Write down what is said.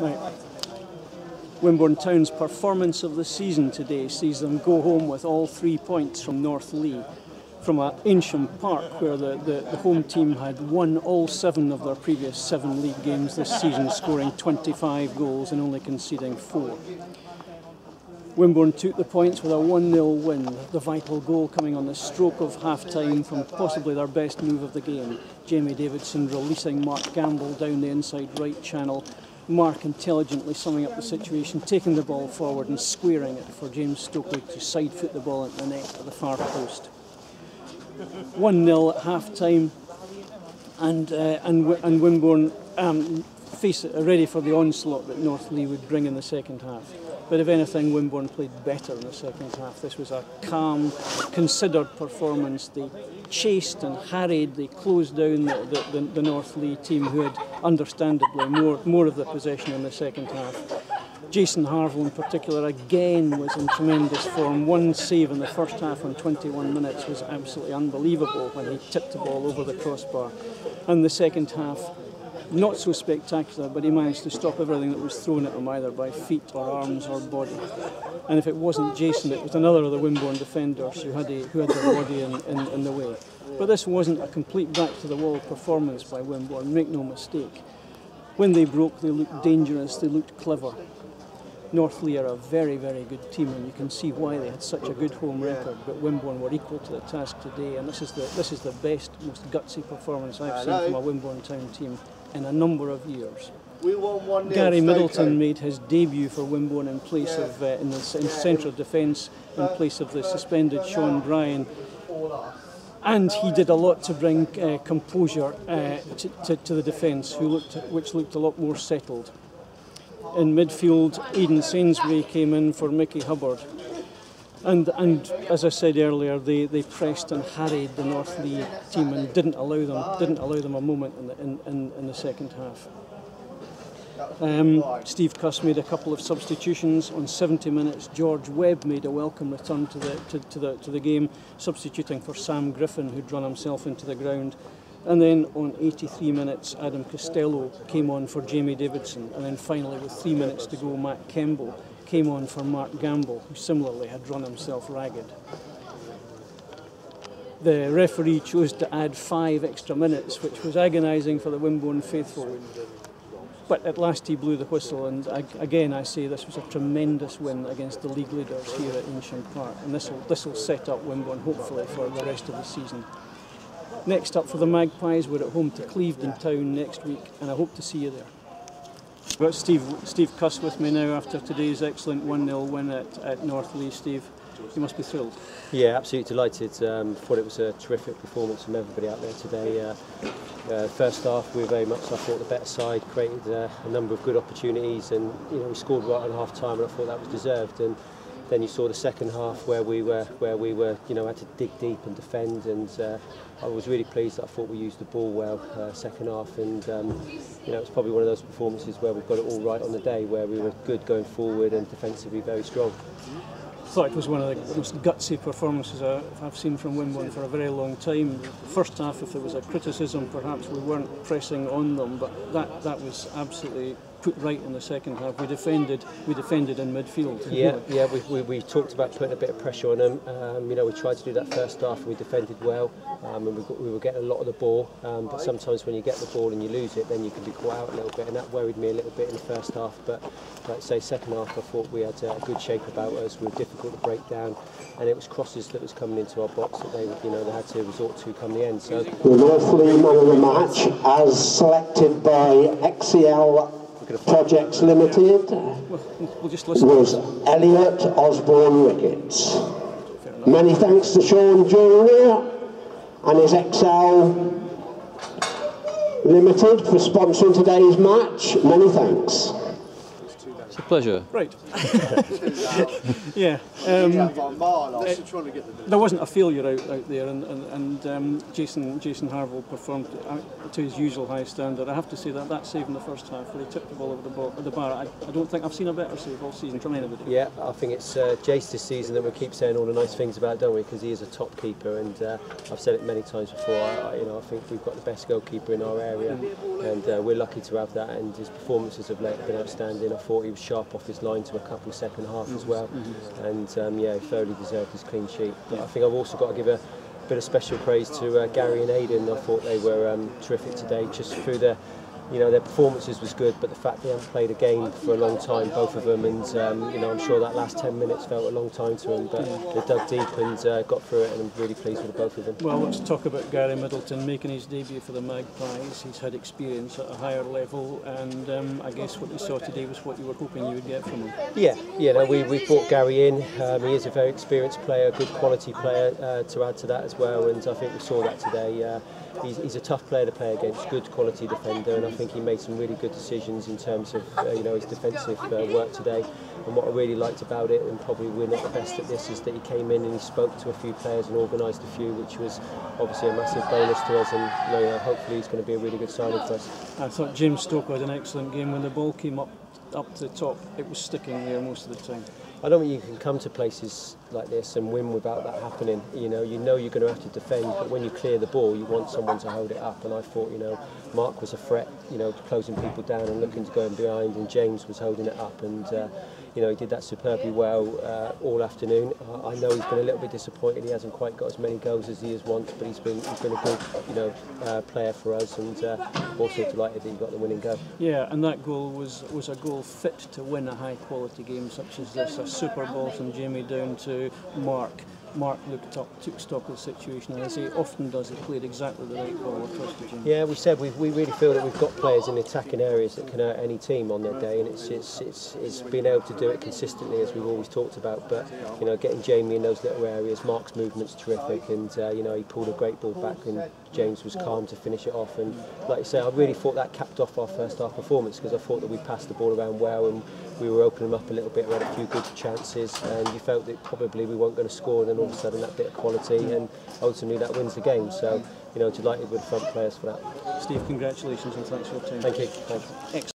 Right. Wimborne Town's performance of the season today sees them go home with all 3 points from North Leigh, from Ancient Park, where the home team had won all 7 of their previous 7 league games this season, scoring 25 goals and only conceding 4. Wimborne took the points with a 1-0 win, the vital goal coming on the stroke of half-time from possibly their best move of the game. Jamie Davidson releasing Mark Gamble down the inside right channel. Mark intelligently summing up the situation, taking the ball forward and squaring it for James Stokely to side-foot the ball into the net at the far post. 1-0 at half-time, and Wimborne ready for the onslaught that North Leigh would bring in the second half. But if anything, Wimborne played better in the second half. This was a calm, considered performance. They chased and harried. They closed down the North Leigh team, who had understandably more of the possession in the second half. Jason Harville in particular again was in tremendous form. One save in the first half on 21 minutes was absolutely unbelievable when he tipped the ball over the crossbar. And the second half, not so spectacular, but he managed to stop everything that was thrown at him, either by feet or arms or body. And if it wasn't Jason, it was another of the Wimborne defenders who had their body in the way. But this wasn't a complete back-to-the-wall performance by Wimborne, make no mistake. When they broke, they looked dangerous, they looked clever. North Leigh are a very, very good team, and you can see why they had such a good home record. But Wimborne were equal to the task today, and this is the best, most gutsy performance I've seen from a Wimborne Town team in a number of years. We won 1-0. Gary Middleton made his debut for Wimborne in place of in centre of defence in place of the suspended Sean Bryan, and he did a lot to bring composure to the defence, which looked a lot more settled. In midfield, Aidan Sainsbury came in for Mickey Hubbard, and as I said earlier, they pressed and harried the North Leigh team and didn't allow them a moment in the second half. Steve Cuss made a couple of substitutions. On 70 minutes, George Webb made a welcome return to the game, substituting for Sam Griffin, who'd run himself into the ground. And then on 83 minutes, Adam Costello came on for Jamie Davidson. And then finally, with 3 minutes to go, Matt Kemble came on for Mark Gamble, who similarly had run himself ragged. The referee chose to add 5 extra minutes, which was agonising for the Wimborne faithful. But at last he blew the whistle, and again I say this was a tremendous win against the league leaders here at Ancient Park. And this will set up Wimborne hopefully for the rest of the season. Next up for the Magpies, we're at home to Clevedon Town next week, and I hope to see you there. I've got Steve Cuss with me now after today's excellent 1-0 win at North Leigh. Steve, you must be thrilled. Yeah, absolutely delighted. Thought it was a terrific performance from everybody out there today. First half, we were very much, I thought, the better side, created a number of good opportunities, and we scored right on half time, and I thought that was deserved. And then you saw the second half where we were, had to dig deep and defend, and I was really pleased that I thought we used the ball well second half, and it's probably one of those performances where we've got it all right on the day, where we were good going forward and defensively very strong. I thought it was one of the most gutsy performances I've seen from Wimborne for a very long time. First half, if there was a criticism, perhaps we weren't pressing on them, but that was absolutely put right in the second half. We defended in midfield. Yeah, we talked about putting a bit of pressure on them. We tried to do that first half. We defended well, and we were getting a lot of the ball. But sometimes when you get the ball and you lose it, then you can be caught out a little bit, and that worried me a little bit in the first half. But like I say, second half, I thought we had a good shape about us. We were difficult to break down, and it was crosses that was coming into our box that they had to resort to come the end. So the North Leigh man of the match, as selected by XCL Projects Limited, we'll just listen. Was Elliot Osborne Ricketts. Many thanks to Sean Jr. and his XL Limited for sponsoring today's match. Many thanks. It's a pleasure. Right. Yeah. There wasn't a failure out there, and Jason Harville performed to his usual high standard. I have to say that save in the first half, where he tipped the ball over the bar, I don't think I've seen a better save all season from anybody. Yeah, I think it's Jace this season that we keep saying all the nice things about, don't we? Because he is a top keeper, and I've said it many times before. I think we've got the best goalkeeper in our area, and we're lucky to have that. And his performances of late have been outstanding. I thought he was sharp off his line to a couple of second half as well, and yeah, he thoroughly deserved his clean sheet. But I think I've also got to give a bit of special praise to Gary and Aidan. I thought they were terrific today, just through their performances was good, but the fact they haven't played a game for a long time, both of them, and I'm sure that last 10 minutes felt a long time to them, but they dug deep and got through it, and I'm really pleased with both of them. Well, let's talk about Gary Middleton making his debut for the Magpies. He's had experience at a higher level, and I guess what we saw today was what you were hoping you would get from him. Yeah, we brought Gary in. He is a very experienced player, a good quality player to add to that as well, and I think we saw that today. He's a tough player to play against, good quality defender, and I think he made some really good decisions in terms of his defensive work today. And what I really liked about it, and probably we're not the best at this, is that he came in and he spoke to a few players and organised a few, which was obviously a massive bonus to us, and hopefully he's going to be a really good signing for us. I thought James Stoker had an excellent game. When the ball came up to the top, it was sticking there most of the time. I don't think you can come to places like this and win without that happening. You know you're going to have to defend, but when you clear the ball, you want someone to hold it up. And I thought, Mark was a threat, closing people down and looking to go in behind, and James was holding it up, and he did that superbly well all afternoon. I know he's been a little bit disappointed. He hasn't quite got as many goals as he has once, but he's been a good player for us, and also delighted that he got the winning goal. Yeah, and that goal was a goal fit to win a high quality game such as this. A super ball from Jamie down to Mark. Mark looked up, took stock of the situation, and as he often does, he played exactly the right ball across the gym. Yeah, we said we really feel that we've got players in attacking areas that can hurt any team on their day, and it's being able to do it consistently, as we've always talked about. But getting Jamie in those little areas, Mark's movement's terrific, and he pulled a great ball back, and James was calm to finish it off. And like you say, I really thought that capped off our first half performance, because I thought that we passed the ball around well, and we were opening them up a little bit. We had a few good chances, and you felt that probably we weren't going to score, and then all of a sudden that bit of quality, and ultimately that wins the game. So delighted with the front players for that. Steve, congratulations and thanks for your time. Thank you. Thanks.